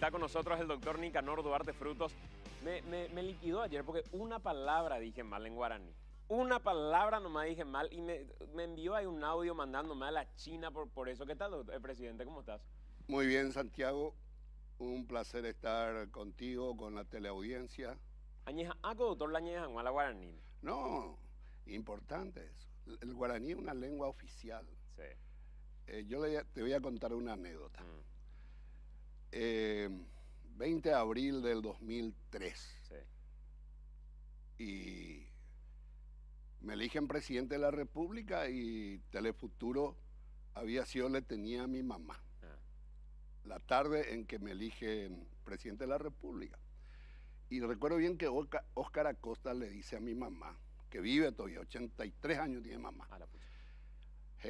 Está con nosotros el doctor Nicanor Duarte Frutos. Me liquidó ayer porque una palabra dije mal en guaraní. Una palabra nomás dije mal y me envió ahí un audio mandándome a la China por eso. ¿Qué tal, doctor, presidente? ¿Cómo estás? Muy bien, Santiago. Un placer estar contigo, con la teleaudiencia. Añeja, doctor, la añeja la guaraní. No, importante eso. El guaraní es una lengua oficial. Sí. Te voy a contar una anécdota. 20 de abril del 2003. Sí. Y me eligen presidente de la República y Telefuturo le tenía a mi mamá. La tarde en que me eligen presidente de la República. Y recuerdo bien que Óscar Acosta le dice a mi mamá, que vive todavía, 83 años tiene mamá.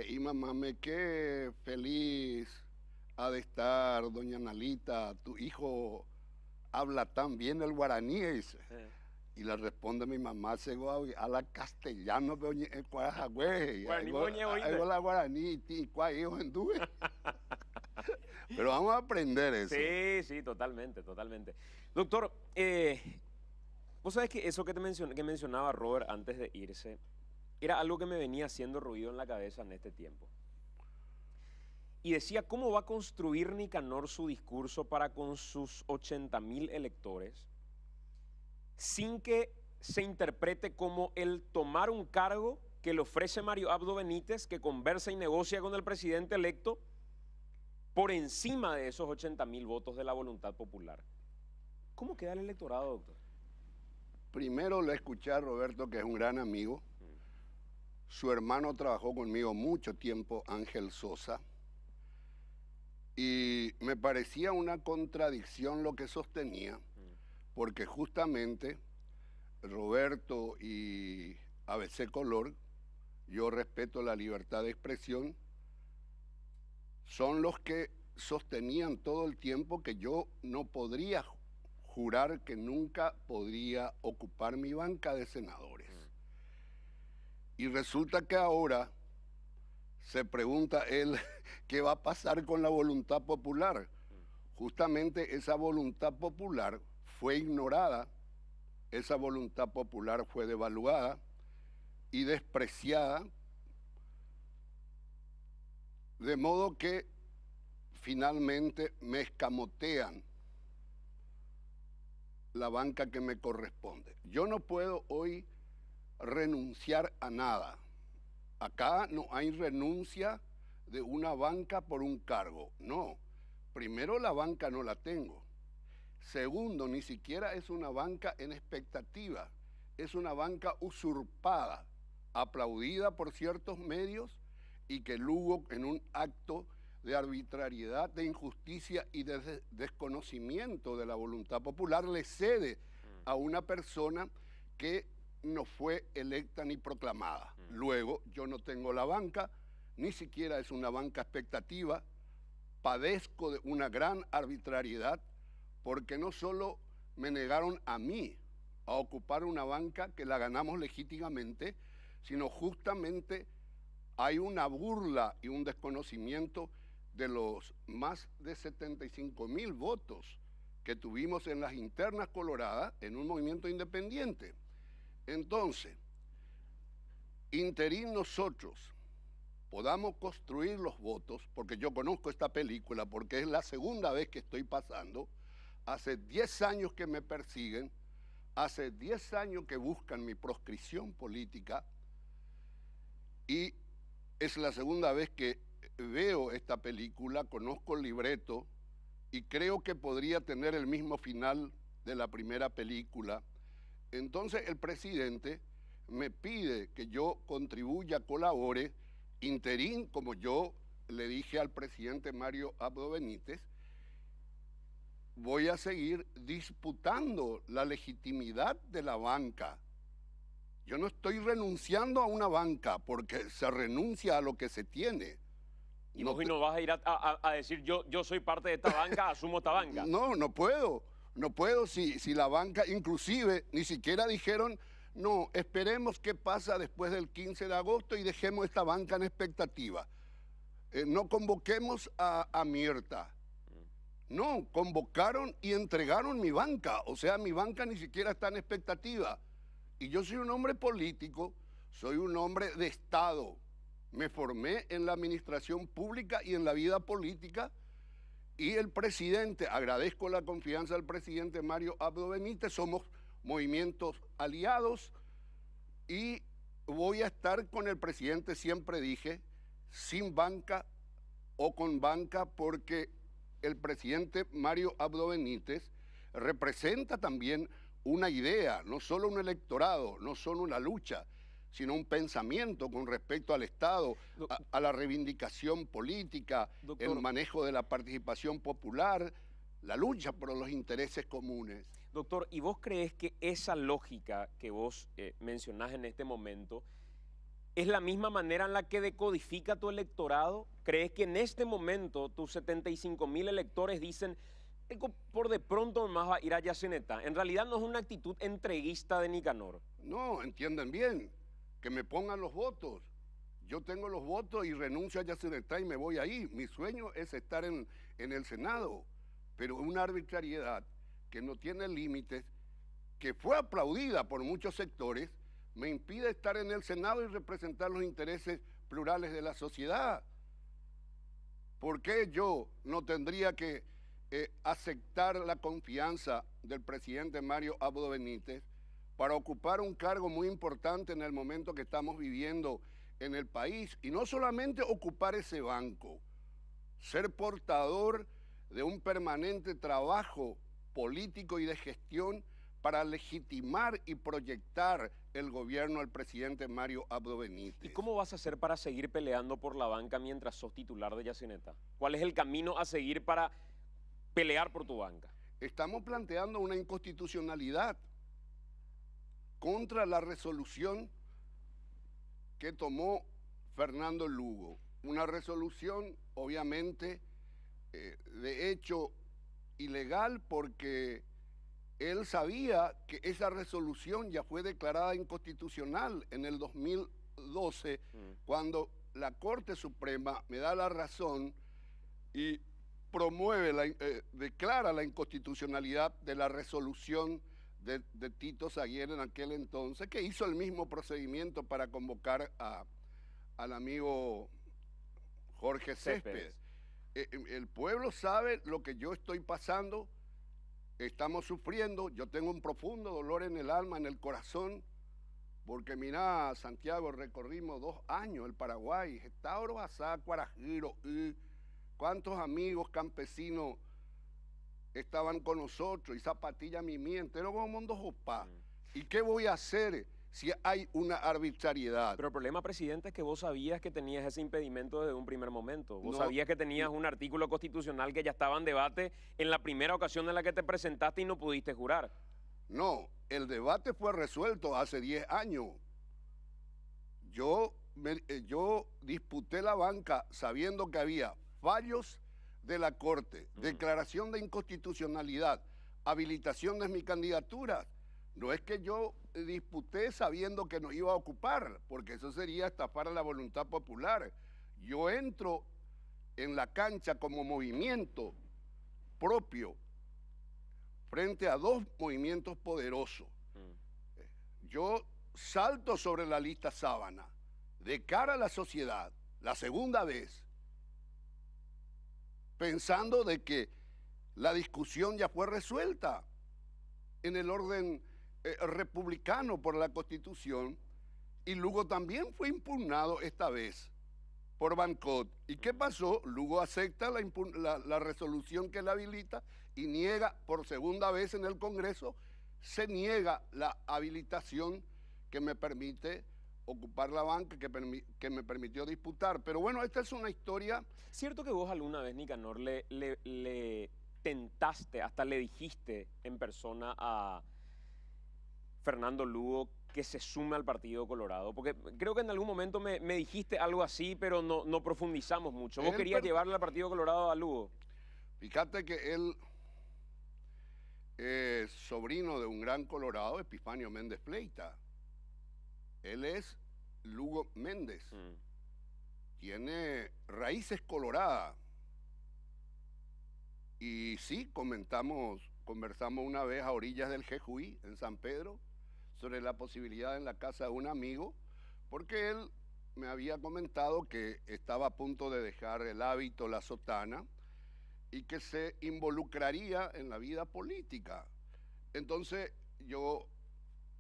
Y mamá, qué feliz ha de estar doña Nalita, tu hijo habla tan bien el guaraní, dice. Y le responde mi mamá, habla castellano, pero la guaraní, pero vamos a aprender eso. Sí, totalmente. Doctor, vos sabés que eso que mencionaba Robert antes de irse, era algo que me venía haciendo ruido en la cabeza en este tiempo. Y decía, ¿cómo va a construir Nicanor su discurso para con sus 80.000 electores sin que se interprete como el tomar un cargo que le ofrece Mario Abdo Benítez, que conversa y negocia con el presidente electo por encima de esos 80.000 votos de la voluntad popular? ¿Cómo queda el electorado, doctor? Primero le escuché a Roberto, que es un gran amigo. Su hermano trabajó conmigo mucho tiempo, Ángel Sosa. Y me parecía una contradicción lo que sostenía, porque justamente Roberto y ABC Color, yo respeto la libertad de expresión, son los que sostenían todo el tiempo que yo no podría jurar que nunca podría ocupar mi banca de senadores. Y resulta que ahora se pregunta él qué va a pasar con la voluntad popular. Justamente esa voluntad popular fue ignorada, esa voluntad popular fue devaluada y despreciada, de modo que finalmente me escamotean la banca que me corresponde. Yo no puedo hoy renunciar a nada. Acá no hay renuncia de una banca por un cargo. No. Primero, la banca no la tengo. Segundo, ni siquiera es una banca en expectativa. Es una banca usurpada, aplaudida por ciertos medios y que luego, en un acto de arbitrariedad, de injusticia y de desconocimiento de la voluntad popular, le cede a una persona que no fue electa ni proclamada. Luego, yo no tengo la banca, ni siquiera es una banca expectativa, padezco de una gran arbitrariedad, porque no solo me negaron a mí a ocupar una banca que la ganamos legítimamente, sino justamente hay una burla y un desconocimiento de los más de 75.000 votos que tuvimos en las internas coloradas en un movimiento independiente. Entonces, interín nosotros podamos construir los votos, porque yo conozco esta película, porque es la segunda vez que estoy pasando, hace 10 años que me persiguen, hace 10 años que buscan mi proscripción política, y es la segunda vez que veo esta película, conozco el libreto, y creo que podría tener el mismo final de la primera película. Entonces el presidente me pide que yo contribuya, colabore, interín, como yo le dije al presidente Mario Abdo Benítez, voy a seguir disputando la legitimidad de la banca. Yo no estoy renunciando a una banca, porque se renuncia a lo que se tiene. Y vos no vas a ir a decir, yo soy parte de esta banca, asumo esta banca. No puedo. No puedo si la banca, inclusive, ni siquiera dijeron, no, esperemos qué pasa después del 15 de agosto y dejemos esta banca en expectativa. No convoquemos a Mirta. No, convocaron y entregaron mi banca. O sea, mi banca ni siquiera está en expectativa. Y yo soy un hombre político, soy un hombre de Estado. Me formé en la administración pública y en la vida política. Y el presidente, agradezco la confianza del presidente Mario Abdo Benítez, somos movimientos aliados y voy a estar con el presidente, siempre dije, sin banca o con banca, porque el presidente Mario Abdo Benítez representa también una idea, no solo un electorado, no solo una lucha, sino un pensamiento con respecto al Estado, a la reivindicación política, Doctor, el manejo de la participación popular, la lucha por los intereses comunes. Doctor, ¿y vos crees que esa lógica que vos mencionás en este momento es la misma manera en la que decodifica tu electorado? ¿Crees que en este momento tus 75.000 electores dicen, por de pronto más va a ir a Yacyretá? En realidad no es una actitud entreguista de Nicanor. No, entienden bien, que me pongan los votos. Yo tengo los votos y renuncio a Yacyretá y me voy ahí. Mi sueño es estar en el Senado, pero una arbitrariedad que no tiene límites, que fue aplaudida por muchos sectores, me impide estar en el Senado y representar los intereses plurales de la sociedad. ¿Por qué yo no tendría que aceptar la confianza del presidente Mario Abdo Benítez para ocupar un cargo muy importante en el momento que estamos viviendo en el país? Y no solamente ocupar ese banco, ser portador de un permanente trabajo político y de gestión para legitimar y proyectar el gobierno del presidente Mario Abdo Benítez. ¿Y cómo vas a hacer para seguir peleando por la banca mientras sos titular de Yacyretá? ¿Cuál es el camino a seguir para pelear por tu banca? Estamos planteando una inconstitucionalidad contra la resolución que tomó Fernando Lugo. Una resolución, obviamente, de hecho ilegal, porque él sabía que esa resolución ya fue declarada inconstitucional en el 2012, cuando la Corte Suprema me da la razón y declara la inconstitucionalidad de la resolución de Tito Saguier en aquel entonces, que hizo el mismo procedimiento para convocar al amigo Jorge Céspedes. El pueblo sabe lo que yo estoy pasando, estamos sufriendo, yo tengo un profundo dolor en el alma, en el corazón, porque mira, Santiago, recorrimos 2 años el Paraguay, Gestauro, Asá, Cuarajiro, cuántos amigos campesinos estaban con nosotros, y Zapatilla, Mimí, entero como Mundo Jopá. ¿Y qué voy a hacer si hay una arbitrariedad? Pero el problema, presidente, es que vos sabías que tenías ese impedimento desde un primer momento. Vos sabías que tenías un artículo constitucional que ya estaba en debate en la primera ocasión en la que te presentaste y no pudiste jurar. No, el debate fue resuelto hace 10 años. Yo disputé la banca sabiendo que había fallos de la Corte, declaración de inconstitucionalidad, habilitación de mi candidatura. No es que yo disputé sabiendo que nos iba a ocupar, porque eso sería estafar a la voluntad popular. Yo entro en la cancha como movimiento propio frente a 2 movimientos poderosos. Yo salto sobre la lista sábana de cara a la sociedad, la segunda vez, pensando de que la discusión ya fue resuelta en el orden republicano por la Constitución, y Lugo también fue impugnado esta vez por Bancot. ¿Y qué pasó? Lugo acepta la resolución que la habilita y niega por segunda vez en el Congreso, se niega la habilitación que me permite ocupar la banca, que me permitió disputar. Pero bueno, esta es una historia. ¿Cierto que vos alguna vez, Nicanor, le tentaste, hasta le dijiste en persona a Fernando Lugo que se sume al Partido Colorado? Porque creo que en algún momento me dijiste algo así, pero no profundizamos mucho. ¿Vos querías llevarle al Partido Colorado a Lugo? Fíjate que él es sobrino de un gran colorado, Epifanio Méndez Fleita. Él es Lugo Méndez. Tiene raíces coloradas. Y sí, conversamos una vez a orillas del Jejuí, en San Pedro, sobre la posibilidad en la casa de un amigo, porque él me había comentado que estaba a punto de dejar el hábito, la sotana, y que se involucraría en la vida política. Entonces yo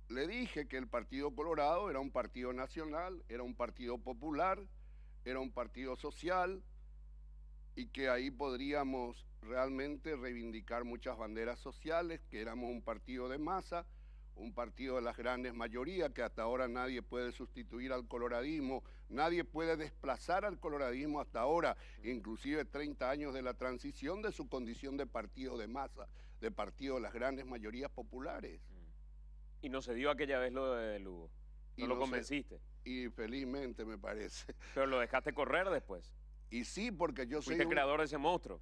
le dije que el Partido Colorado era un partido nacional, era un partido popular, era un partido social, y que ahí podríamos realmente reivindicar muchas banderas sociales, que éramos un partido de masa, un partido de las grandes mayorías, que hasta ahora nadie puede sustituir al coloradismo, nadie puede desplazar al coloradismo hasta ahora, inclusive 30 años de la transición, de su condición de partido de masa, de partido de las grandes mayorías populares. Y no se dio aquella vez lo de Lugo. No lo convenciste. Y felizmente, me parece. Pero lo dejaste correr después. Y sí, porque yo soy Fuiste creador de ese monstruo.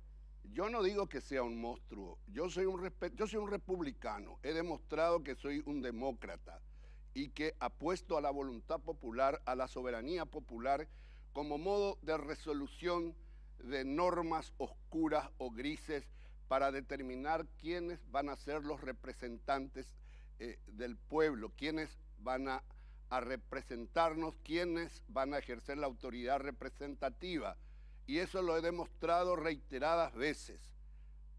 Yo no digo que sea un monstruo, yo soy un republicano, he demostrado que soy un demócrata y que apuesto a la voluntad popular, a la soberanía popular, como modo de resolución de normas oscuras o grises para determinar quiénes van a ser los representantes del pueblo, quiénes van a representarnos, quiénes van a ejercer la autoridad representativa. Y eso lo he demostrado reiteradas veces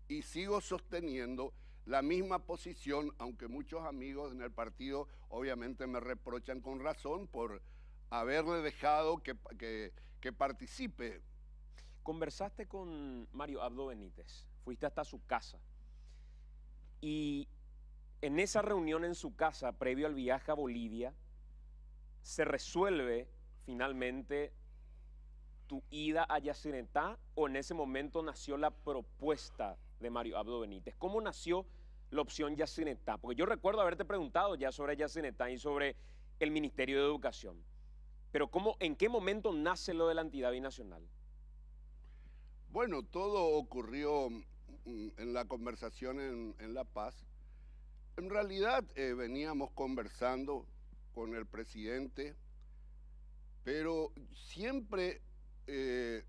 y sigo sosteniendo la misma posición, aunque muchos amigos en el partido obviamente me reprochan con razón por haberle dejado que participe. Conversaste con Mario Abdo Benítez, fuiste hasta su casa y en esa reunión en su casa, previo al viaje a Bolivia, se resuelve finalmente tu ida a Yacyretá, o en ese momento nació la propuesta de Mario Abdo Benítez. ¿Cómo nació la opción Yacyretá? Porque yo recuerdo haberte preguntado ya sobre Yacyretá y sobre el Ministerio de Educación. Pero ¿en qué momento nace lo de la entidad binacional? Bueno, todo ocurrió en la conversación en La Paz. En realidad veníamos conversando con el presidente, pero siempre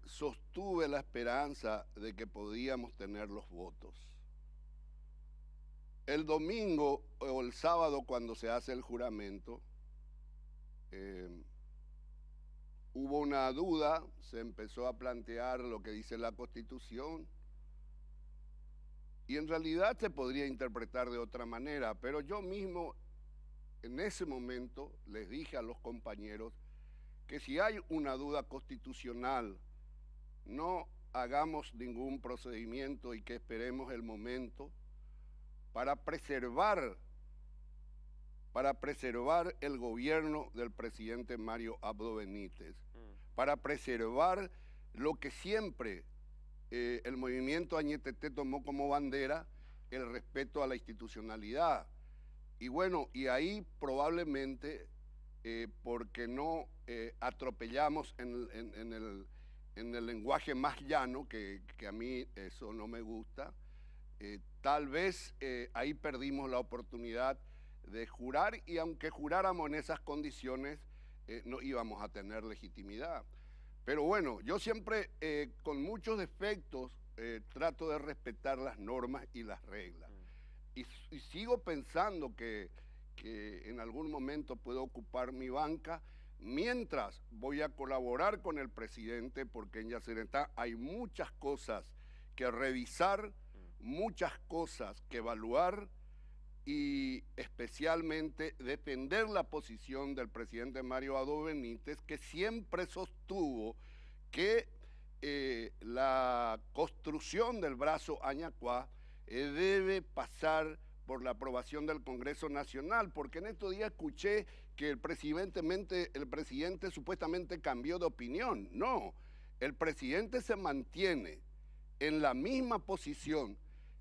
sostuve la esperanza de que podíamos tener los votos. El domingo o el sábado, cuando se hace el juramento, hubo una duda, se empezó a plantear lo que dice la Constitución, y en realidad se podría interpretar de otra manera, pero yo mismo en ese momento les dije a los compañeros que si hay una duda constitucional, no hagamos ningún procedimiento y que esperemos el momento para preservar el gobierno del presidente Mario Abdo Benítez, para preservar lo que siempre el movimiento Añeteté tomó como bandera, el respeto a la institucionalidad. Y bueno, y ahí probablemente, porque no atropellamos en el lenguaje más llano, que a mí eso no me gusta, tal vez ahí perdimos la oportunidad de jurar, y aunque juráramos en esas condiciones, no íbamos a tener legitimidad. Pero bueno, yo siempre, con muchos defectos, trato de respetar las normas y las reglas. Y sigo pensando que en algún momento puedo ocupar mi banca, mientras voy a colaborar con el presidente, porque en Yacyretá hay muchas cosas que revisar, muchas cosas que evaluar, y especialmente defender la posición del presidente Mario Abdo Benítez, que siempre sostuvo que la construcción del brazo Añacuá debe pasar por la aprobación del Congreso Nacional, porque en estos días escuché que el presidente supuestamente cambió de opinión. No, el presidente se mantiene en la misma posición,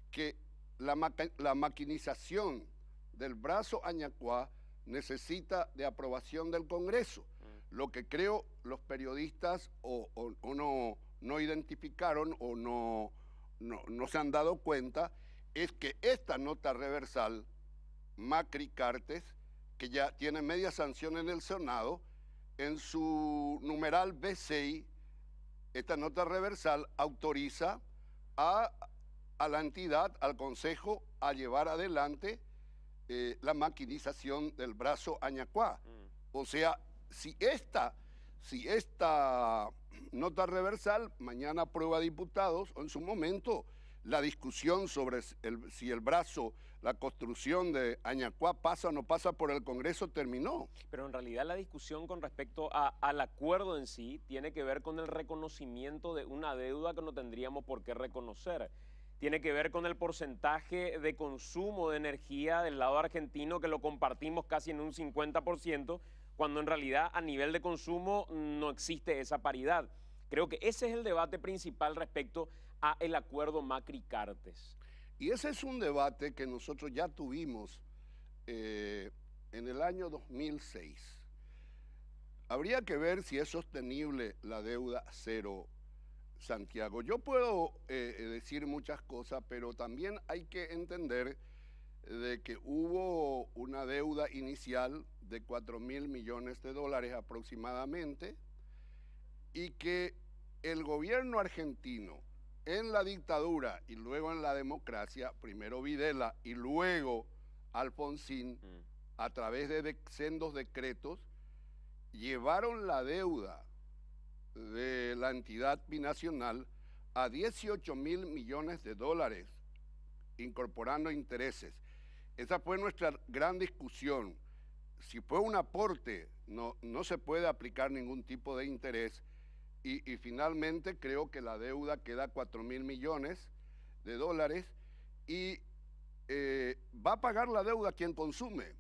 que la maquinización del brazo Añacuá necesita de aprobación del Congreso. Lo que creo los periodistas o no identificaron o no se han dado cuenta es que esta nota reversal, Macri-Cartes, que ya tiene media sanción en el Senado, en su numeral B6, esta nota reversal autoriza a a la entidad, al Consejo, a llevar adelante la maquinización del brazo Añacuá. O sea, si esta nota reversal mañana aprueba diputados, o en su momento la discusión sobre si el brazo, la construcción de Añacuá pasa o no pasa por el Congreso terminó. Pero en realidad la discusión con respecto al acuerdo en sí tiene que ver con el reconocimiento de una deuda que no tendríamos por qué reconocer. Tiene que ver con el porcentaje de consumo de energía del lado argentino, que lo compartimos casi en un 50%, cuando en realidad a nivel de consumo no existe esa paridad. Creo que ese es el debate principal respecto al acuerdo Macri-Cartes. Y ese es un debate que nosotros ya tuvimos en el año 2006. Habría que ver si es sostenible la deuda cero, Santiago. Yo puedo decir muchas cosas, pero también hay que entender de que hubo una deuda inicial de 4.000 millones de dólares aproximadamente y que el gobierno argentino en la dictadura y luego en la democracia, primero Videla y luego Alfonsín, a través de sendos decretos, llevaron la deuda de la entidad binacional a 18.000 millones de dólares, incorporando intereses. Esa fue nuestra gran discusión. Si fue un aporte, no se puede aplicar ningún tipo de interés. Y finalmente creo que la deuda queda 4.000 millones de dólares y va a pagar la deuda quien consume,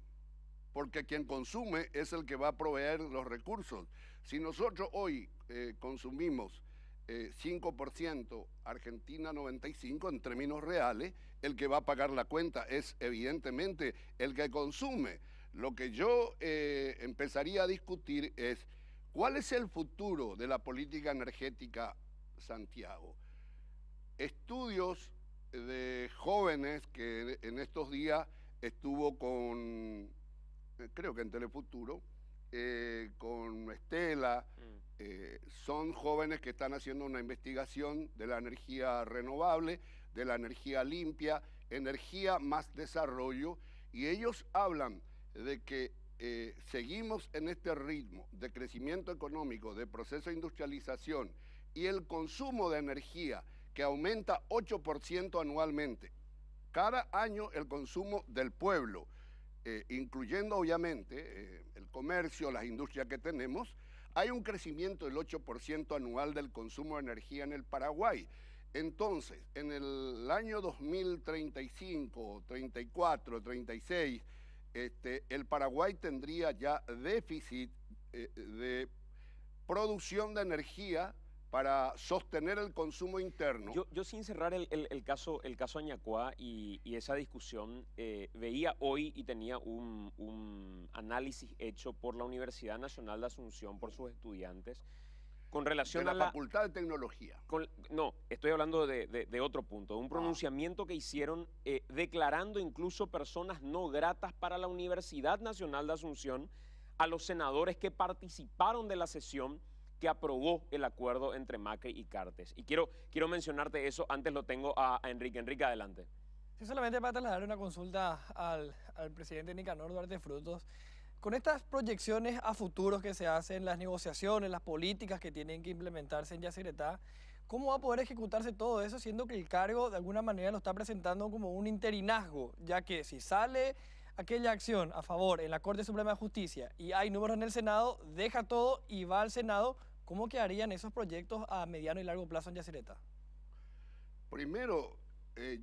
porque quien consume es el que va a proveer los recursos. Si nosotros hoy consumimos 5%, Argentina 95%, en términos reales, el que va a pagar la cuenta es evidentemente el que consume. Lo que yo empezaría a discutir es ¿cuál es el futuro de la política energética, Santiago? Estudios de jóvenes que en estos días estuvo con, creo que en Telefuturo, con Estela, son jóvenes que están haciendo una investigación de la energía renovable, de la energía limpia, energía más desarrollo, y ellos hablan de que seguimos en este ritmo de crecimiento económico, de proceso de industrialización y el consumo de energía que aumenta 8% anualmente. Cada año el consumo del pueblo, incluyendo obviamente el comercio, las industrias que tenemos, hay un crecimiento del 8% anual del consumo de energía en el Paraguay. Entonces, en el año 2035, 34, 36, el Paraguay tendría ya déficit de producción de energía para sostener el consumo interno. Yo sin cerrar el caso Añacuá y esa discusión, veía hoy y tenía un análisis hecho por la Universidad Nacional de Asunción, por sus estudiantes, con relación de a la Facultad de Tecnología. No, estoy hablando de otro punto, un pronunciamiento que hicieron declarando incluso personas no gratas para la Universidad Nacional de Asunción a los senadores que participaron de la sesión que aprobó el acuerdo entre Macri y Cartes. Y quiero mencionarte eso, antes lo tengo a Enrique. Enrique, adelante. Sí, solamente para trasladar una consulta al presidente Nicanor Duarte Frutos. Con estas proyecciones a futuros que se hacen, las negociaciones, las políticas que tienen que implementarse en Yacyretá, ¿cómo va a poder ejecutarse todo eso, siendo que el cargo de alguna manera lo está presentando como un interinazgo? Ya que si sale aquella acción a favor en la Corte Suprema de Justicia y hay números en el Senado, deja todo y va al Senado, ¿cómo quedarían esos proyectos a mediano y largo plazo en Yacyretá? Primero,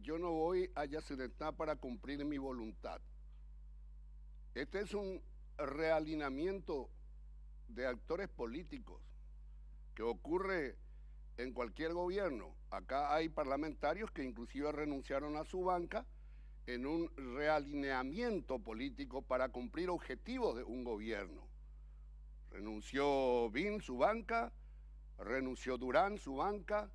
yo no voy a Yacyretá para cumplir mi voluntad. Este es un realineamiento de actores políticos que ocurre en cualquier gobierno. Acá hay parlamentarios que inclusive renunciaron a su banca en un realineamiento político para cumplir objetivos de un gobierno. Renunció Bin, su banca, renunció Durán, su banca,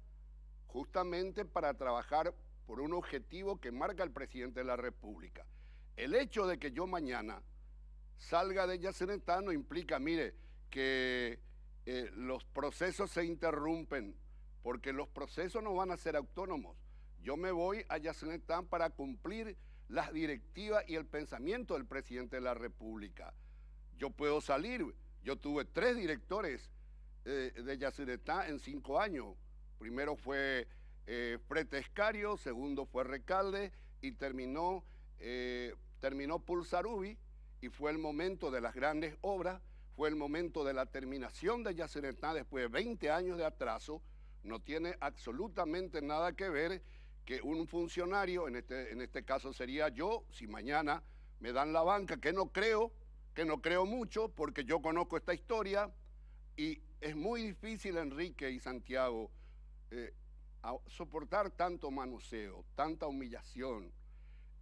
justamente para trabajar por un objetivo que marca el presidente de la República. El hecho de que yo mañana salga de Yacyretá no implica, mire, que los procesos se interrumpen, porque los procesos no van a ser autónomos. Yo me voy a Yacyretá para cumplir las directivas y el pensamiento del presidente de la República. Yo puedo salir. Yo tuve 3 directores de Yacyretá en 5 años. Primero fue Frete Escario, segundo fue Recalde y terminó Pulsarubi, y fue el momento de las grandes obras, fue el momento de la terminación de Yacyretá después de 20 años de atraso. No tiene absolutamente nada que ver que un funcionario, en este caso sería yo, si mañana me dan la banca, que no creo mucho, porque yo conozco esta historia, y es muy difícil, Enrique y Santiago, soportar tanto manoseo, tanta humillación,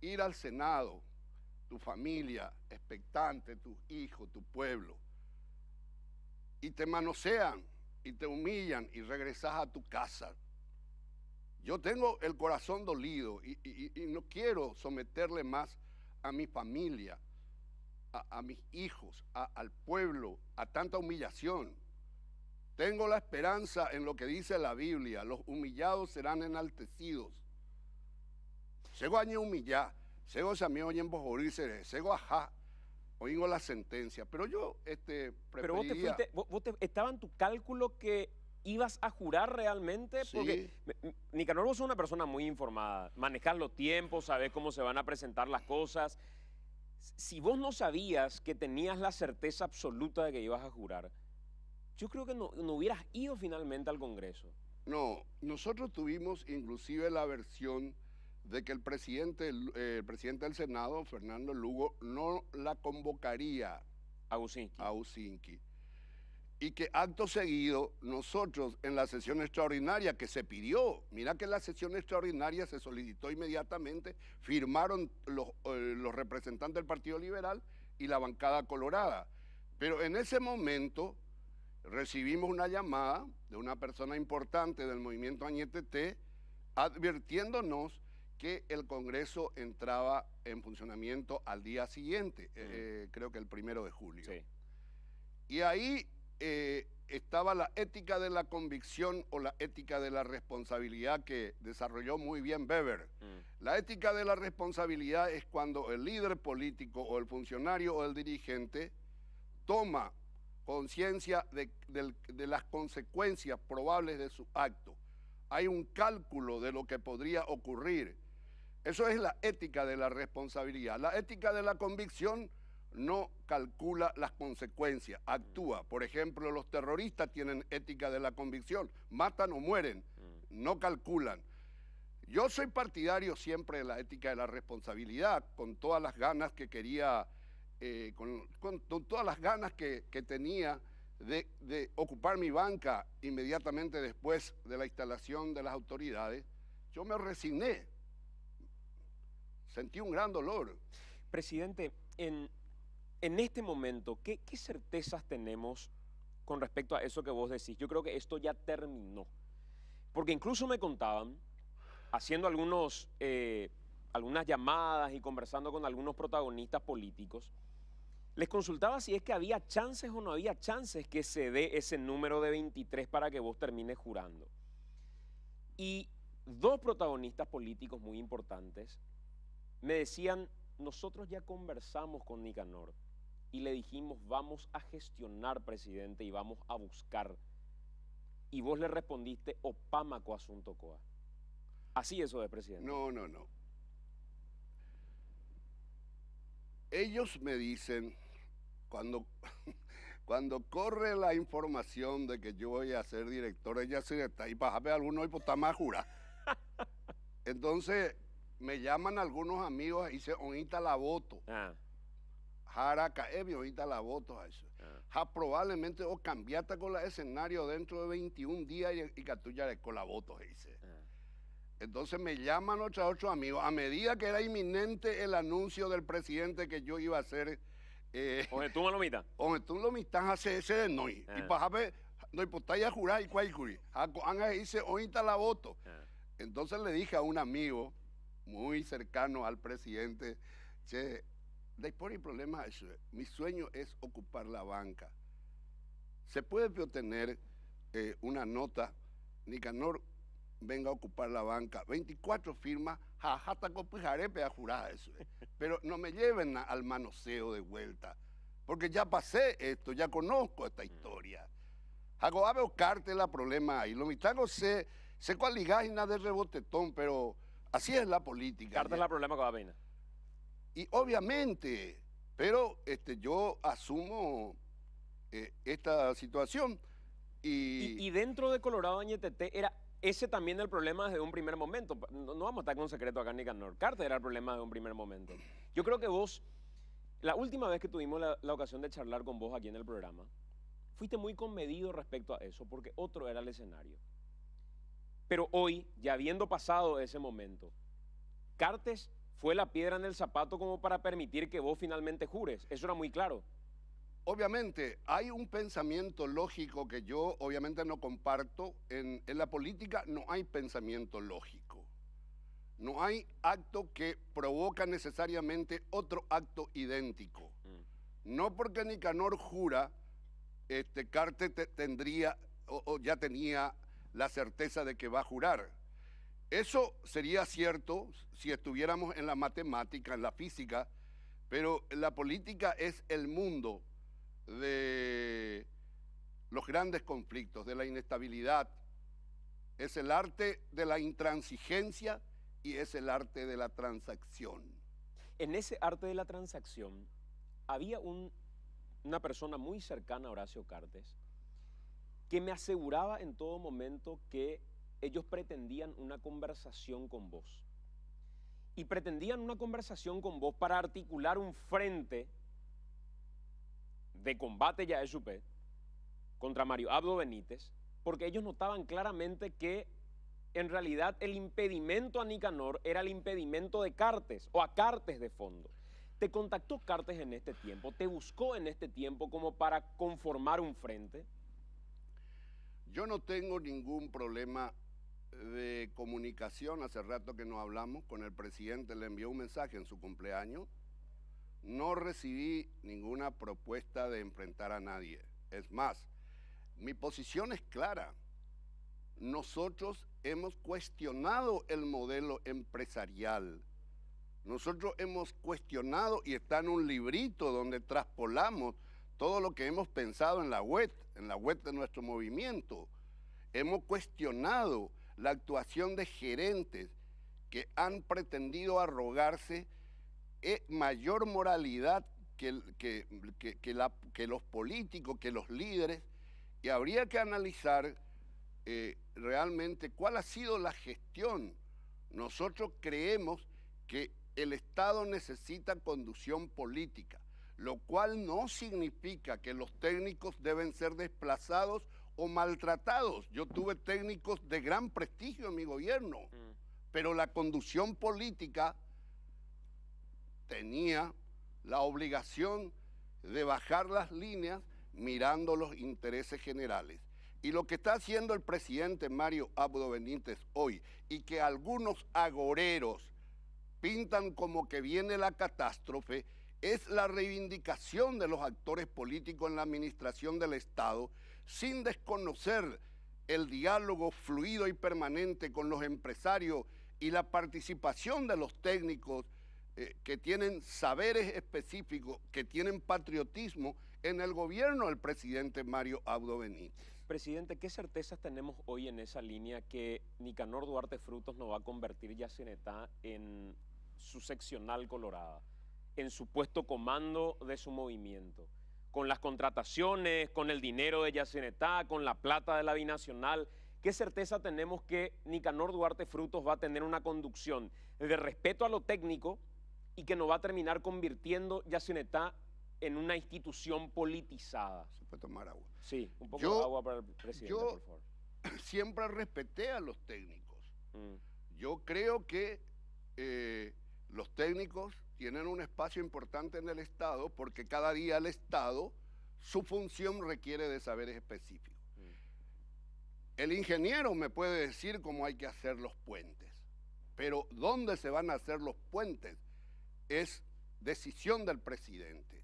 ir al Senado, tu familia expectante, tus hijos, tu pueblo, y te manosean y te humillan y regresas a tu casa. Yo tengo el corazón dolido y no quiero someterle más a mi familia, a mis hijos, al pueblo, a tanta humillación. Tengo la esperanza en lo que dice la Biblia: los humillados serán enaltecidos. Sego año humillar, sego se me oyen bojorirse, sego ajá, oigo la sentencia. Pero yo Pero vos te fuiste, estaba en tu cálculo que ibas a jurar realmente, Sí. porque Nicanor, vos sos una persona muy informada, manejás los tiempos, sabés cómo se van a presentar las cosas. Si vos no sabías que tenías la certeza absoluta de que ibas a jurar, yo creo que no hubieras ido finalmente al Congreso. No, nosotros tuvimos inclusive la versión de que el presidente del Senado, Fernando Lugo, no la convocaría Agusinski. a Usinki. Y que acto seguido, nosotros en la sesión extraordinaria que se pidió, mira que en la sesión extraordinaria se solicitó inmediatamente, firmaron los representantes del Partido Liberal y la bancada colorada. Pero en ese momento recibimos una llamada de una persona importante del movimiento Añetete advirtiéndonos que el Congreso entraba en funcionamiento al día siguiente, creo que el 1 de julio. Sí. Y ahí estaba la ética de la convicción o la ética de la responsabilidad que desarrolló muy bien Weber. La ética de la responsabilidad es cuando el líder político o el funcionario o el dirigente toma conciencia de las consecuencias probables de su acto. Hay un cálculo de lo que podría ocurrir. Eso es la ética de la responsabilidad. La ética de la convicción no calcula las consecuencias, actúa. Por ejemplo, los terroristas tienen ética de la convicción, matan o mueren, no calculan. Yo soy partidario siempre de la ética de la responsabilidad, con todas las ganas que quería, con todas las ganas que tenía de ocupar mi banca inmediatamente después de la instalación de las autoridades. Yo me resigné, sentí un gran dolor. Presidente, en este momento, ¿qué certezas tenemos con respecto a eso que vos decís? Yo creo que esto ya terminó. Porque incluso me contaban, haciendo algunas llamadas y conversando con algunos protagonistas políticos, les consultaba si es que había chances o no había chances que se dé ese número de 23 para que vos termines jurando. Y 2 protagonistas políticos muy importantes me decían: nosotros ya conversamos con Nicanor y le dijimos, vamos a gestionar, presidente, y vamos a buscar. Y vos le respondiste, opámaco asunto coa. Así eso de presidente. No. Ellos me dicen, cuando corre la información de que yo voy a ser director de Yacyretá, y para ver algunos más jura. Entonces me llaman algunos amigos y dicen, ahorita la voto. Jaraca, ahorita la voto a eso. Probablemente o cambiate con el escenario dentro de 21 días y que tú ya con la voto, dice. Entonces me llaman otros amigos, a medida que era inminente el anuncio del presidente que yo iba a hacer. Oye, tú me lo mitas. Oye, tú lo mitas hace ese de noy. Y para ver, no hay a jurar y cuál curi. Anga dice, ahorita la voto. Entonces le dije a un amigo muy cercano al presidente, che, después el problema es eso. Mi sueño es ocupar la banca. Se puede obtener una nota. Nicanor venga a ocupar la banca. 24 firmas, jajata copijarepe a jurar eso. Pero no me lleven al manoseo de vuelta, porque ya pasé esto, ya conozco esta historia. Hago ave o cartela problema ahí. Lo mitad sé cuál ligágina de rebotetón, pero así es la política. Cartela problema con la pena. Y obviamente, pero yo asumo esta situación. Y dentro de Colorado Añetete era ese también el problema desde un primer momento. No vamos a estar con secreto acá, Nicanor. Carter era el problema desde un primer momento. Yo creo que vos, la última vez que tuvimos la ocasión de charlar con vos aquí en el programa, fuiste muy comedido respecto a eso, porque otro era el escenario. Pero hoy, ya habiendo pasado ese momento, Cartes fue la piedra en el zapato como para permitir que vos finalmente jures. Eso era muy claro. Obviamente, hay un pensamiento lógico que yo obviamente no comparto. En la política no hay pensamiento lógico. No hay acto que provoca necesariamente otro acto idéntico. No porque Nicanor jura, Cartes tendría o ya tenía la certeza de que va a jurar. Eso sería cierto si estuviéramos en la matemática, en la física, pero la política es el mundo de los grandes conflictos, de la inestabilidad. Es el arte de la intransigencia y es el arte de la transacción. En ese arte de la transacción había una persona muy cercana a Horacio Cartes que me aseguraba en todo momento que ellos pretendían una conversación con vos. Y pretendían una conversación con vos para articular un frente de combate ya SUP contra Mario Abdo Benítez, porque ellos notaban claramente que en realidad el impedimento a Nicanor era el impedimento de Cartes o a Cartes de fondo. ¿Te contactó Cartes en este tiempo? ¿Te buscó en este tiempo como para conformar un frente? Yo no tengo ningún problema de comunicación. Hace rato que no hablamos con el presidente, le envió un mensaje en su cumpleaños. No recibí ninguna propuesta de enfrentar a nadie. Es más, mi posición es clara. Nosotros hemos cuestionado el modelo empresarial. Nosotros hemos cuestionado, y está en un librito donde traspolamos todo lo que hemos pensado en la web de nuestro movimiento. Hemos cuestionado la actuación de gerentes que han pretendido arrogarse mayor moralidad que los políticos, que los líderes, y habría que analizar realmente cuál ha sido la gestión. Nosotros creemos que el Estado necesita conducción política, lo cual no significa que los técnicos deben ser desplazados o maltratados. Yo tuve técnicos de gran prestigio en mi gobierno, pero la conducción política tenía la obligación de bajar las líneas mirando los intereses generales. Y lo que está haciendo el presidente Mario Abdo Benítez hoy, y que algunos agoreros pintan como que viene la catástrofe, es la reivindicación de los actores políticos en la administración del Estado, sin desconocer el diálogo fluido y permanente con los empresarios y la participación de los técnicos que tienen saberes específicos, que tienen patriotismo en el gobierno del presidente Mario Abdo Benítez. Presidente, ¿qué certezas tenemos hoy en esa línea que Nicanor Duarte Frutos no va a convertir Yacyretá en su seccional colorada, en su puesto comando de su movimiento? Con las contrataciones, con el dinero de Yacyretá, con la plata de la binacional, ¿qué certeza tenemos que Nicanor Duarte Frutos va a tener una conducción de respeto a lo técnico y que no va a terminar convirtiendo Yacyretá en una institución politizada? ¿Se puede tomar agua? Sí, un poco de agua para el presidente, por favor. Siempre respeté a los técnicos. Yo creo que los técnicos tienen un espacio importante en el Estado porque cada día el Estado, su función requiere de saberes específicos. El ingeniero me puede decir cómo hay que hacer los puentes, pero dónde se van a hacer los puentes es decisión del presidente.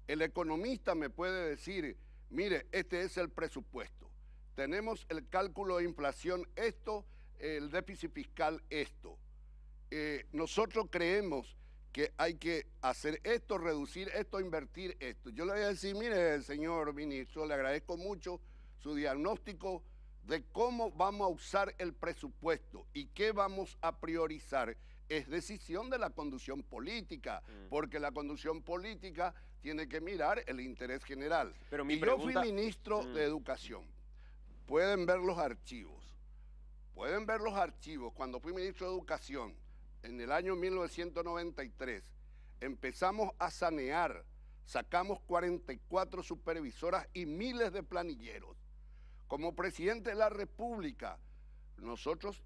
El economista me puede decir, mire, este es el presupuesto, tenemos el cálculo de inflación, esto, el déficit fiscal esto. Nosotros creemos que hay que hacer esto, reducir esto, invertir esto. Yo le voy a decir, mire, señor ministro, le agradezco mucho su diagnóstico de cómo vamos a usar el presupuesto y qué vamos a priorizar. Es decisión de la conducción política, porque la conducción política tiene que mirar el interés general. Pero yo fui ministro de Educación. Pueden ver los archivos. Pueden ver los archivos. Cuando fui ministro de Educación, en el año 1993, empezamos a sanear, sacamos 44 supervisoras y miles de planilleros. Como presidente de la República, nosotros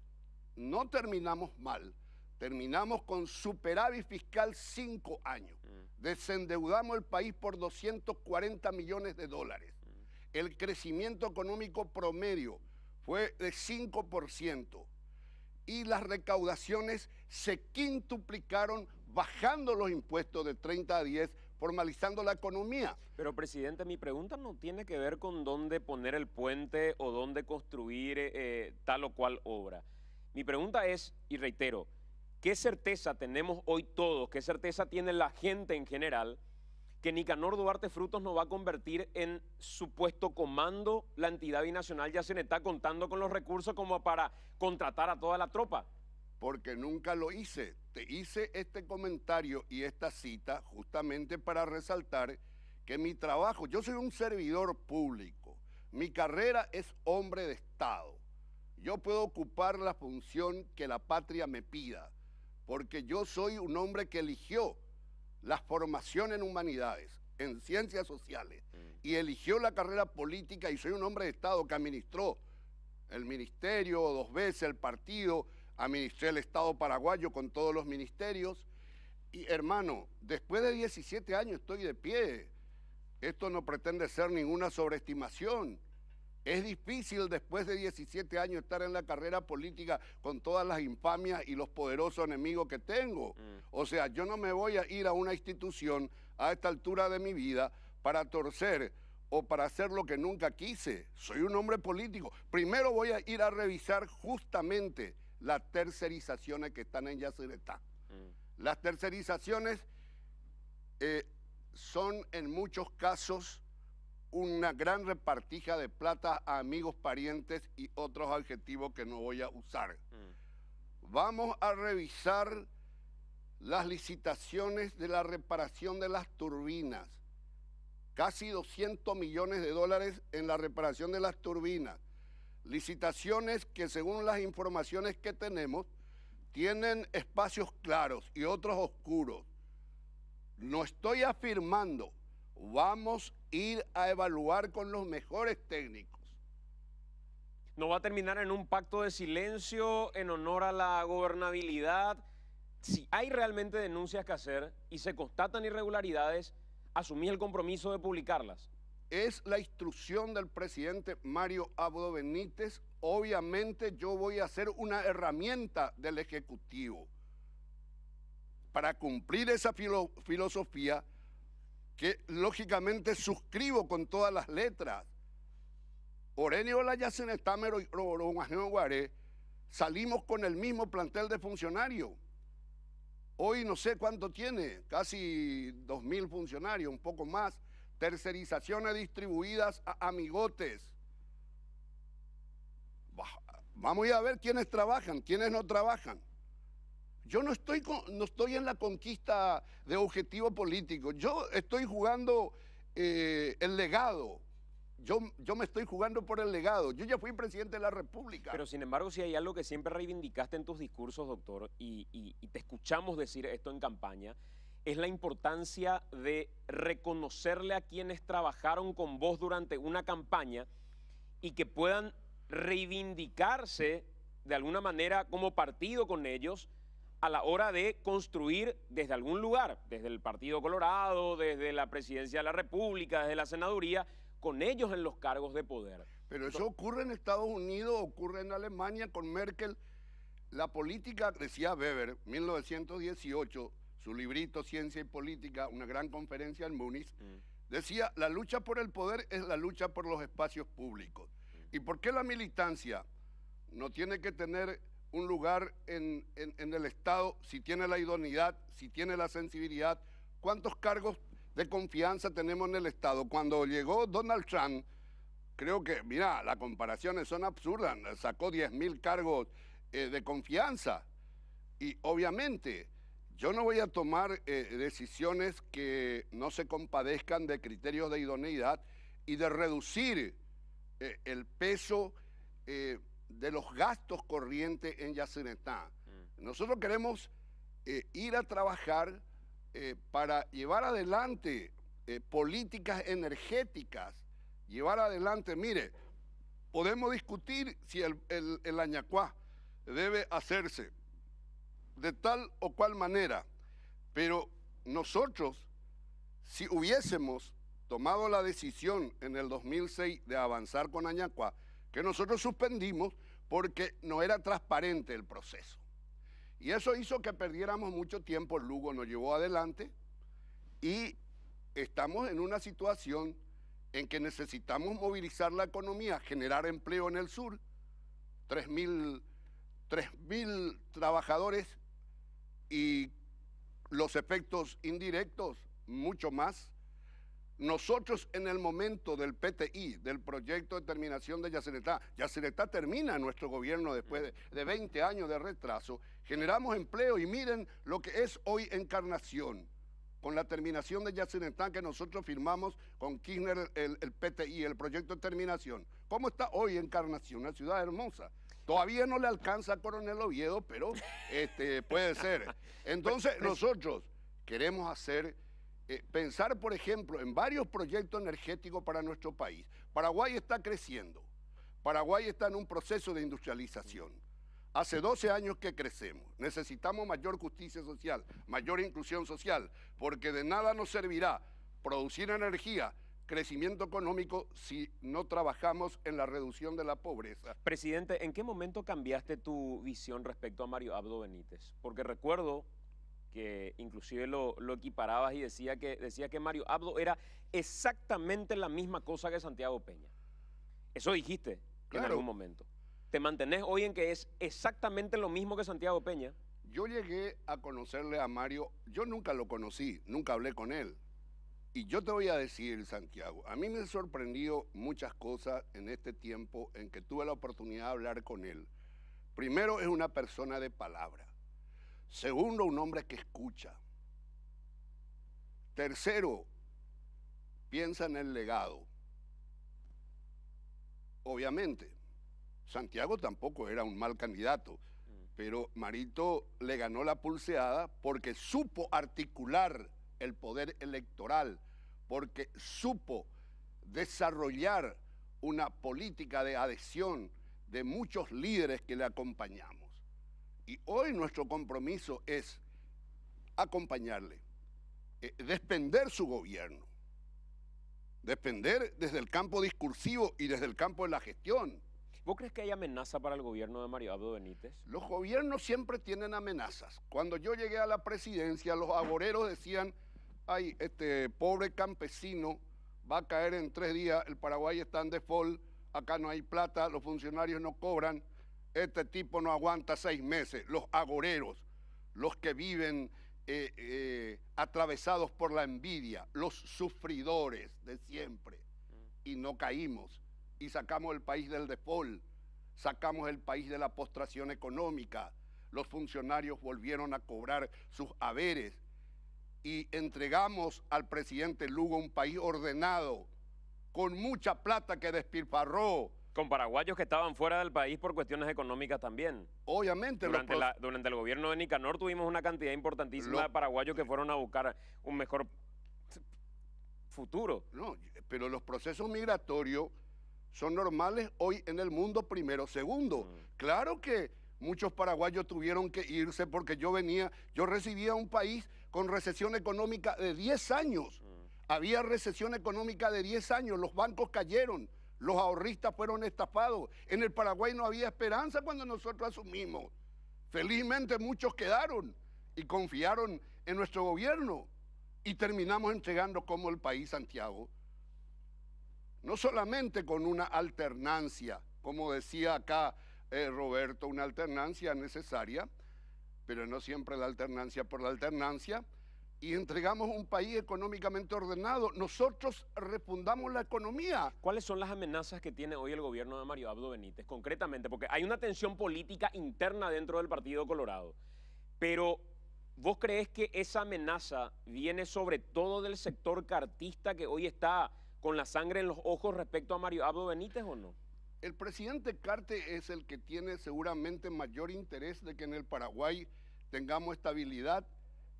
no terminamos mal, terminamos con superávit fiscal 5 años. Desendeudamos el país por 240 millones de dólares. El crecimiento económico promedio fue de 5%. Y las recaudaciones se quintuplicaron bajando los impuestos de 30 a 10, formalizando la economía. Pero, presidente, mi pregunta no tiene que ver con dónde poner el puente o dónde construir tal o cual obra. Mi pregunta es, y reitero, ¿qué certeza tenemos hoy todos, qué certeza tiene la gente en general, que Nicanor Duarte Frutos no va a convertir en supuesto comando la entidad binacional Yacyretá, contando con los recursos como para contratar a toda la tropa? Porque nunca lo hice. Te hice este comentario y esta cita justamente para resaltar que mi trabajo, yo soy un servidor público, mi carrera es hombre de Estado. Yo puedo ocupar la función que la patria me pida, porque yo soy un hombre que eligió la formación en humanidades, en ciencias sociales, y eligió la carrera política, y soy un hombre de Estado que administró el ministerio 2 veces, el partido, administré el Estado paraguayo con todos los ministerios. Y hermano, después de 17 años estoy de pie. Esto no pretende ser ninguna sobreestimación. Es difícil después de 17 años estar en la carrera política con todas las infamias y los poderosos enemigos que tengo. O sea, yo no me voy a ir a una institución a esta altura de mi vida para torcer o para hacer lo que nunca quise. Soy un hombre político. Primero voy a ir a revisar justamente las tercerizaciones que están en Yacyretá. Las tercerizaciones son en muchos casos una gran repartija de plata a amigos, parientes y otros adjetivos que no voy a usar. Vamos a revisar las licitaciones de la reparación de las turbinas. Casi 200 millones de dólares en la reparación de las turbinas. Licitaciones que, según las informaciones que tenemos, tienen espacios claros y otros oscuros. No estoy afirmando, vamos a ir a evaluar con los mejores técnicos. ¿No va a terminar en un pacto de silencio en honor a la gobernabilidad? Si hay realmente denuncias que hacer y se constatan irregularidades, ¿asumís el compromiso de publicarlas? Es la instrucción del presidente Mario Abdo Benítez. Obviamente yo voy a ser una herramienta del Ejecutivo para cumplir esa filosofía que lógicamente suscribo con todas las letras. Orenio la Yacyretá Guaré, salimos con el mismo plantel de funcionarios. Hoy no sé cuánto tiene, casi 2.000 funcionarios, un poco más. Tercerizaciones distribuidas a amigotes. Vamos a ir a ver quiénes trabajan, quiénes no trabajan. Yo no estoy en la conquista de objetivo político. Yo estoy jugando el legado. Yo me estoy jugando por el legado. Yo ya fui presidente de la República. Pero sin embargo, si hay algo que siempre reivindicaste en tus discursos, doctor, y te escuchamos decir esto en campaña, es la importancia de reconocerle a quienes trabajaron con vos durante una campaña y que puedan reivindicarse de alguna manera como partido con ellos a la hora de construir desde algún lugar, desde el Partido Colorado, desde la Presidencia de la República, desde la Senaduría, con ellos en los cargos de poder. Pero eso ocurre en Estados Unidos, ocurre en Alemania con Merkel. La política, decía Weber, 1918, su librito Ciencia y Política, una gran conferencia en Múnich, decía, la lucha por el poder es la lucha por los espacios públicos. ¿Y por qué la militancia no tiene que tener un lugar en el Estado, si tiene la idoneidad, si tiene la sensibilidad. ¿Cuántos cargos de confianza tenemos en el Estado? Cuando llegó Donald Trump, creo que, mira, las comparaciones son absurdas, sacó 10.000 cargos de confianza. Y obviamente yo no voy a tomar decisiones que no se compadezcan de criterios de idoneidad y de reducir el peso de los gastos corrientes en Yacyretá. Nosotros queremos ir a trabajar para llevar adelante políticas energéticas, llevar adelante, mire, podemos discutir si el Añacuá debe hacerse de tal o cual manera, pero nosotros, si hubiésemos tomado la decisión en el 2006 de avanzar con Añacuá, que nosotros suspendimos porque no era transparente el proceso. Y eso hizo que perdiéramos mucho tiempo, Lugo nos llevó adelante y estamos en una situación en que necesitamos movilizar la economía, generar empleo en el sur, 3.000 trabajadores y los efectos indirectos mucho más. Nosotros en el momento del PTI, del proyecto de terminación de Yacyretá, Yacyretá termina en nuestro gobierno después de 20 años de retraso, generamos empleo y miren lo que es hoy Encarnación, con la terminación de Yacyretá que nosotros firmamos con Kirchner, el PTI, el proyecto de terminación. ¿Cómo está hoy Encarnación? Una ciudad hermosa. Todavía no le alcanza a Coronel Oviedo, pero puede ser. Entonces nosotros queremos hacer... pensar, por ejemplo, en varios proyectos energéticos para nuestro país. Paraguay está creciendo. Paraguay está en un proceso de industrialización. Hace 12 años que crecemos. Necesitamos mayor justicia social, mayor inclusión social, porque de nada nos servirá producir energía, crecimiento económico, si no trabajamos en la reducción de la pobreza. Presidente, ¿en qué momento cambiaste tu visión respecto a Mario Abdo Benítez? Porque recuerdo que inclusive lo equiparabas y decía que Mario Abdo era exactamente la misma cosa que Santiago Peña. Eso dijiste en algún momento. ¿Te mantenés hoy en que es exactamente lo mismo que Santiago Peña? Yo llegué a conocerle a Mario, yo nunca lo conocí, nunca hablé con él. Y yo te voy a decir, Santiago, a mí me han sorprendido muchas cosas en este tiempo en que tuve la oportunidad de hablar con él. Primero, es una persona de palabra. Segundo, un hombre que escucha. Tercero, piensa en el legado. Obviamente, Santiago tampoco era un mal candidato, pero Marito le ganó la pulseada porque supo articular el poder electoral, porque supo desarrollar una política de adhesión de muchos líderes que le acompañamos. Y hoy nuestro compromiso es acompañarle, defender su gobierno, defender desde el campo discursivo y desde el campo de la gestión. ¿Vos crees que hay amenaza para el gobierno de Mario Abdo Benítez? Los gobiernos siempre tienen amenazas. Cuando yo llegué a la presidencia, los agoreros decían, ay, este pobre campesino va a caer en 3 días, el Paraguay está en default, acá no hay plata, los funcionarios no cobran, este tipo no aguanta 6 meses. Los agoreros, los que viven atravesados por la envidia, los sufridores de siempre. Y no caímos, y sacamos el país del default, sacamos el país de la postración económica, los funcionarios volvieron a cobrar sus haberes, y entregamos al presidente Lugo un país ordenado, con mucha plata que despilfarró. Con paraguayos que estaban fuera del país por cuestiones económicas también. Obviamente. Durante el gobierno de Nicanor tuvimos una cantidad importantísima de paraguayos que fueron a buscar un mejor futuro. No, pero los procesos migratorios son normales hoy en el mundo, primero. Segundo, claro que muchos paraguayos tuvieron que irse porque yo recibía un país con recesión económica de 10 años. Había recesión económica de 10 años, los bancos cayeron, los ahorristas fueron estafados. En el Paraguay no había esperanza cuando nosotros asumimos. Felizmente muchos quedaron y confiaron en nuestro gobierno y terminamos entregando como el país, Santiago. No solamente con una alternancia, como decía acá Roberto, una alternancia necesaria, pero no siempre la alternancia por la alternancia, y entregamos un país económicamente ordenado. Nosotros refundamos la economía. ¿Cuáles son las amenazas que tiene hoy el gobierno de Mario Abdo Benítez, concretamente? Porque hay una tensión política interna dentro del Partido Colorado, pero ¿vos creés que esa amenaza viene sobre todo del sector cartista que hoy está con la sangre en los ojos respecto a Mario Abdo Benítez o no? El presidente Carte es el que tiene seguramente mayor interés de que en el Paraguay tengamos estabilidad,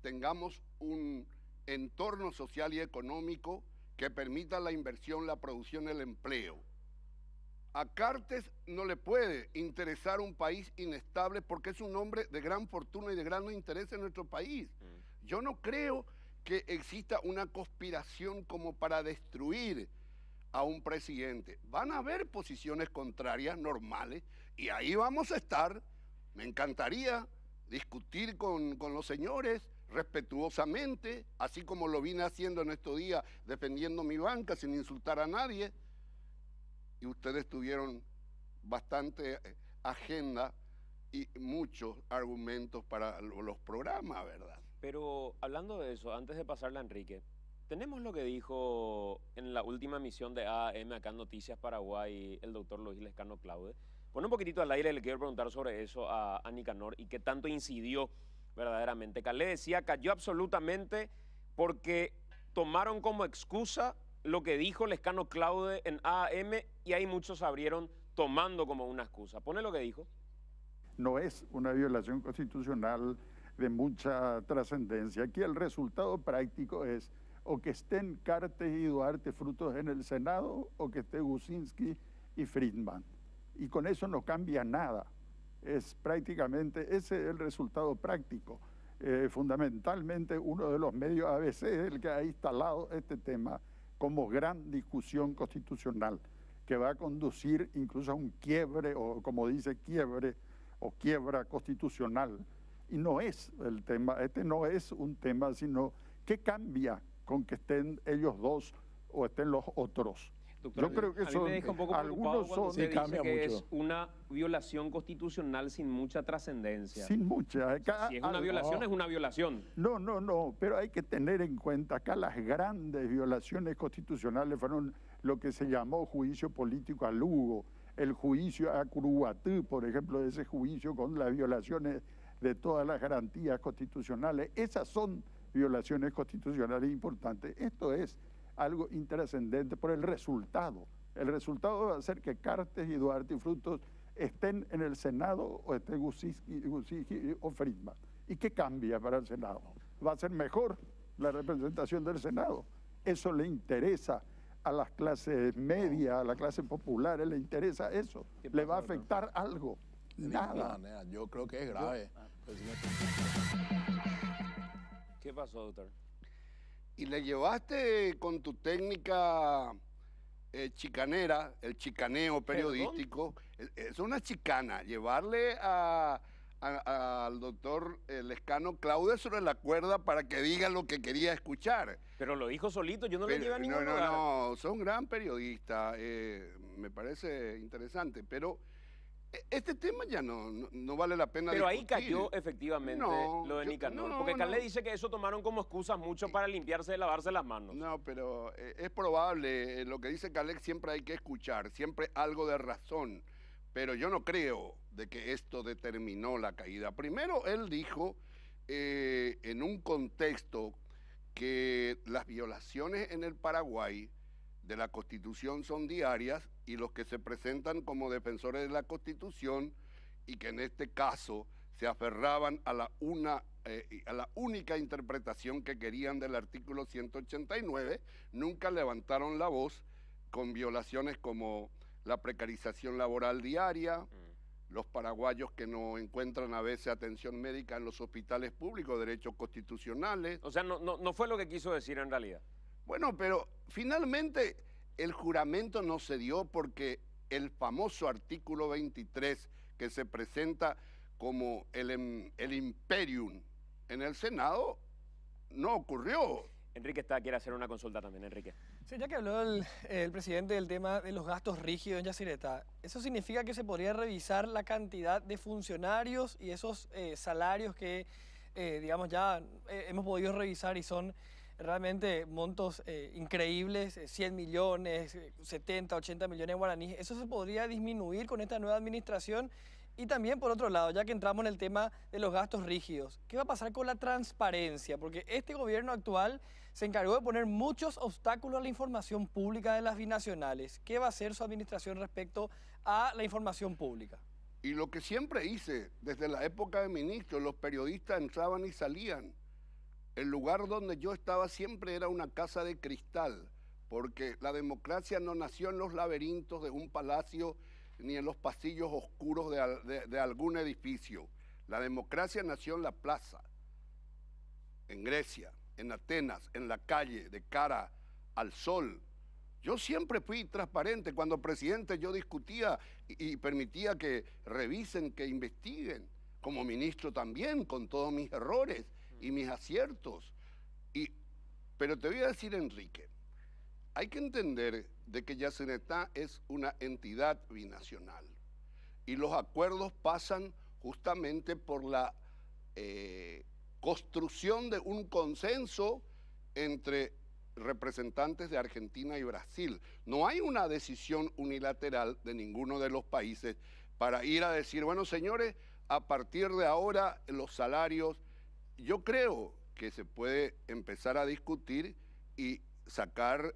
tengamos un entorno social y económico que permita la inversión, la producción, el empleo. A Cartes no le puede interesar un país inestable porque es un hombre de gran fortuna y de gran interés en nuestro país. Yo no creo que exista una conspiración como para destruir a un presidente. Van a haber posiciones contrarias normales y ahí vamos a estar. Me encantaría discutir con los señores respetuosamente, así como lo vine haciendo en estos días, defendiendo mi banca sin insultar a nadie. Y ustedes tuvieron bastante agenda y muchos argumentos para los programas, ¿verdad? Pero hablando de eso, antes de pasarle a Enrique, tenemos lo que dijo en la última emisión de AAM acá en Noticias Paraguay el doctor Luis Lescano Claude. Pone un poquitito al aire, le quiero preguntar sobre eso a Nicanor y qué tanto incidió verdaderamente. Calé decía, cayó absolutamente porque tomaron como excusa lo que dijo Lescano Claude en AAM y ahí muchos abrieron tomando como una excusa. Pone lo que dijo. No es una violación constitucional de mucha trascendencia. Aquí el resultado práctico es o que estén Cartes y Duarte Frutos en el Senado o que esté Gusinski y Friedman. Y con eso no cambia nada. Es prácticamente, ese es el resultado práctico. Fundamentalmente uno de los medios ABC es el que ha instalado este tema como gran discusión constitucional que va a conducir incluso a un quiebre o como dice quiebre o quiebra constitucional. Y no es el tema, este no es un tema, sino ¿qué cambia con que estén ellos dos o estén los otros? Doctor, yo creo que a mí me deja un poco algunos son se dice que es una violación constitucional sin mucha trascendencia. Sin mucha. Si es una violación, es una violación. No, pero hay que tener en cuenta acá las grandes violaciones constitucionales fueron lo que se llamó juicio político a Lugo, el juicio a Curuguatú, por ejemplo, ese juicio con las violaciones de todas las garantías constitucionales. Esas son violaciones constitucionales importantes. Esto es algo intrascendente por el resultado. El resultado va a ser que Cartes y Duarte y Frutos estén en el Senado o estén Gusinski o Friedman. ¿Y qué cambia para el Senado? ¿Va a ser mejor la representación del Senado? Eso le interesa a las clases medias, a la clase popular, le interesa eso. ¿Le va a afectar algo? Nada. Yo creo que es grave. ¿Qué pasó, doctor? Y le llevaste con tu técnica chicanera, el chicaneo periodístico. Es una chicana, llevarle al doctor Lescano Claude sobre la cuerda para que diga lo que quería escuchar. Pero lo dijo solito, yo no le llevé a ningún lugar. No, son gran periodista, me parece interesante, pero este tema ya no vale la pena Pero discutir. ahí cayó efectivamente lo de Nicanor, porque Calé dice que eso tomaron como excusa mucho para limpiarse de lavarse las manos. No, pero es probable, lo que dice Calé siempre hay que escuchar, siempre algo de razón, pero yo no creo de que esto determinó la caída. Primero, él dijo en un contexto que las violaciones en el Paraguay de la Constitución son diarias y los que se presentan como defensores de la Constitución y que en este caso se aferraban a la única interpretación que querían del artículo 189, nunca levantaron la voz con violaciones como la precarización laboral diaria, los paraguayos que no encuentran a veces atención médica en los hospitales públicos, derechos constitucionales. O sea, no fue lo que quiso decir en realidad. Bueno, pero finalmente el juramento no se dio porque el famoso artículo 23 que se presenta como el imperium en el Senado no ocurrió. Enrique quiere hacer una consulta también, Enrique. Sí, ya que habló el presidente del tema de los gastos rígidos en Yacyretá, ¿eso significa que se podría revisar la cantidad de funcionarios y esos salarios que, digamos, ya hemos podido revisar y son realmente montos increíbles, 100 millones, 70, 80 millones de guaraníes? ¿Eso se podría disminuir con esta nueva administración? Y también, por otro lado, ya que entramos en el tema de los gastos rígidos, ¿qué va a pasar con la transparencia? Porque este gobierno actual se encargó de poner muchos obstáculos a la información pública de las binacionales. ¿Qué va a hacer su administración respecto a la información pública? Y lo que siempre hice, desde la época de ministro, los periodistas entraban y salían. El lugar donde yo estaba siempre era una casa de cristal, porque la democracia no nació en los laberintos de un palacio ni en los pasillos oscuros de algún edificio. La democracia nació en la plaza, en Grecia, en Atenas, en la calle, de cara al sol. Yo siempre fui transparente. Cuando presidente yo discutía y permitía que revisen, que investiguen. Como ministro también, con todos mis errores y mis aciertos. Pero te voy a decir, Enrique, hay que entender de que Yacyretá es una entidad binacional y los acuerdos pasan justamente por la construcción de un consenso entre representantes de Argentina y Brasil. No hay una decisión unilateral de ninguno de los países para ir a decir, bueno, señores, a partir de ahora los salarios. Yo creo que se puede empezar a discutir y sacar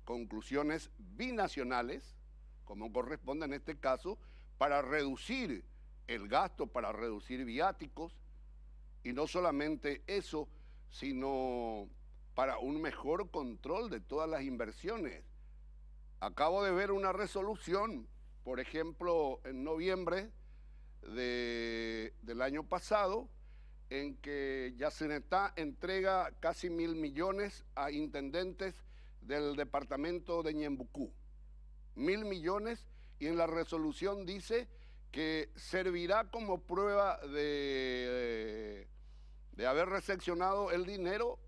conclusiones binacionales, como corresponde en este caso, para reducir el gasto, para reducir viáticos, y no solamente eso, sino para un mejor control de todas las inversiones. Acabo de ver una resolución, por ejemplo, en noviembre del año pasado, en que Yacyretá entrega casi 1.000 millones a intendentes del departamento de Ñembucú. 1.000 millones, y en la resolución dice que servirá como prueba de haber recepcionado el dinero,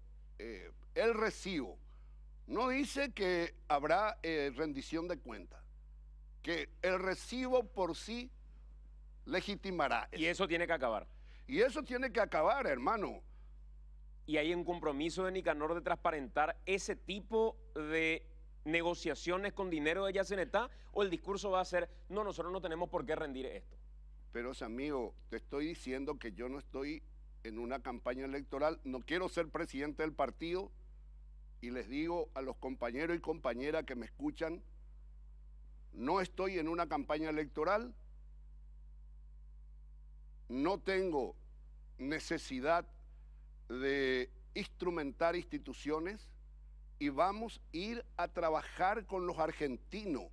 el recibo. No dice que habrá rendición de cuentas, que el recibo por sí legitimará. Y eso tiene que acabar. Y eso tiene que acabar, hermano. ¿Y hay un compromiso de Nicanor de transparentar ese tipo de negociaciones con dinero de Yacyretá? ¿O el discurso va a ser, no, nosotros no tenemos por qué rendir esto? Pero, amigo, te estoy diciendo que yo no estoy en una campaña electoral, no quiero ser presidente del partido, y les digo a los compañeros y compañeras que me escuchan, no estoy en una campaña electoral, no tengo necesidad de instrumentar instituciones y vamos a ir a trabajar con los argentinos.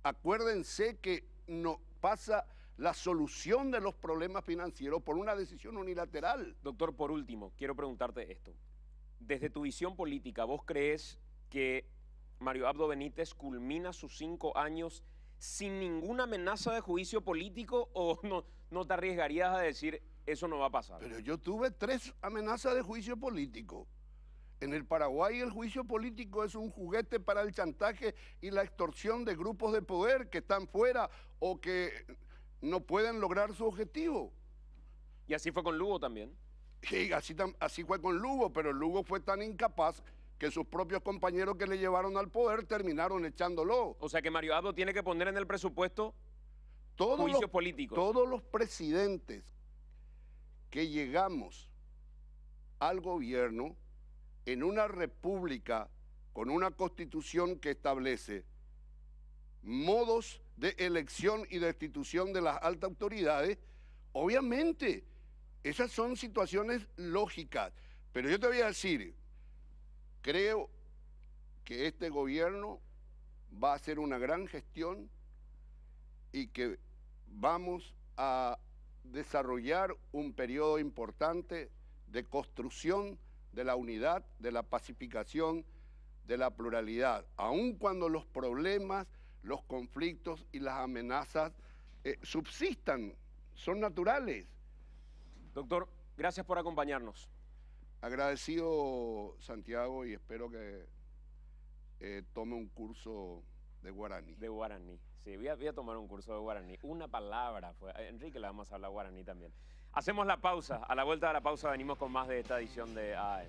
Acuérdense que no pasa la solución de los problemas financieros por una decisión unilateral. Doctor, por último, quiero preguntarte esto. Desde tu visión política, ¿vos crees que Mario Abdo Benítez culmina sus 5 años sin ninguna amenaza de juicio político, o no te arriesgarías a decir eso no va a pasar? Pero yo tuve 3 amenazas de juicio político. En el Paraguay el juicio político es un juguete para el chantaje y la extorsión de grupos de poder que están fuera o que no pueden lograr su objetivo. Y así fue con Lugo también. Sí, así fue con Lugo, pero Lugo fue tan incapaz que sus propios compañeros que le llevaron al poder terminaron echándolo. O sea que Mario Abdo tiene que poner en el presupuesto Todos juicios políticos. Todos los presidentes que llegamos al gobierno en una república con una constitución que establece modos de elección y destitución de las altas autoridades, obviamente esas son situaciones lógicas. Pero yo te voy a decir, creo que este gobierno va a hacer una gran gestión y que vamos a desarrollar un periodo importante de construcción de la unidad, de la pacificación, de la pluralidad, aun cuando los problemas, los conflictos y las amenazas subsistan, son naturales. Doctor, gracias por acompañarnos. Agradecido, Santiago, y espero que tome un curso de guaraní. De guaraní, sí, voy a tomar un curso de guaraní. Una palabra fue. A Enrique le vamos a hablar guaraní también. Hacemos la pausa. A la vuelta de la pausa venimos con más de esta edición de AM.